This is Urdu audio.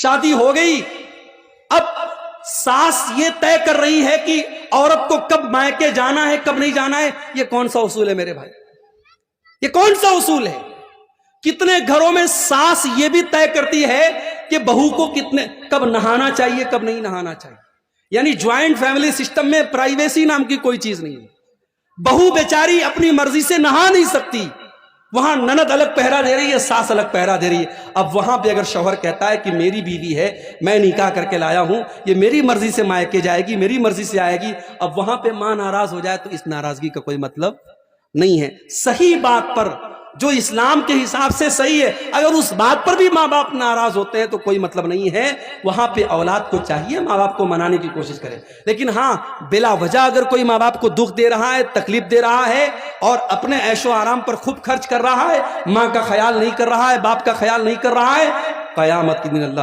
شادی ہو گئی، اب ساس یہ طے کر رہی ہے کہ عورت کو کب مائکے جانا ہے کب نہیں جانا ہے. یہ کون سا اصول ہے میرے بھائی؟ یہ کون سا اصول ہے؟ کتنے گھروں میں ساس یہ بھی طے کرتی ہے کہ بہو کو کب نہانا چاہیے کب نہیں نہانا چاہیے. یعنی جوائنٹ فیملی سسٹم میں پرائیویسی نام کی کوئی چیز نہیں ہے. بہو بیچاری اپنی مرضی سے نہا نہیں سکتی، وہاں نند الگ پہرا دے رہی ہے، ساس الگ پہرا دے رہی ہے. اب وہاں پہ اگر شوہر کہتا ہے کہ میری بیوی ہے، میں نکاح کر کے لایا ہوں، یہ میری مرضی سے مائکے جائے گی، میری مرضی سے آئے گی، اب وہاں پہ ماں ناراض ہو جائے تو اس ناراضگی کا کوئی مطلب نہیں ہے. صحیح بات پر جو اسلام کے حساب سے صحیح ہے، اگر اس بات پر بھی ماں باپ ناراض ہوتے ہیں تو کوئی مطلب نہیں ہے. وہاں پہ اولاد کو چاہیے ماں باپ کو منانے کی کوشش کرے. لیکن ہاں، بلا وجہ اگر کوئی ماں باپ کو دکھ دے رہا ہے، تکلیف دے رہا ہے اور اپنے عیش و آرام پر خوب خرچ کر رہا ہے، ماں کا خیال نہیں کر رہا ہے، باپ کا خیال نہیں کر رہا ہے، قیامت کے دن اللہ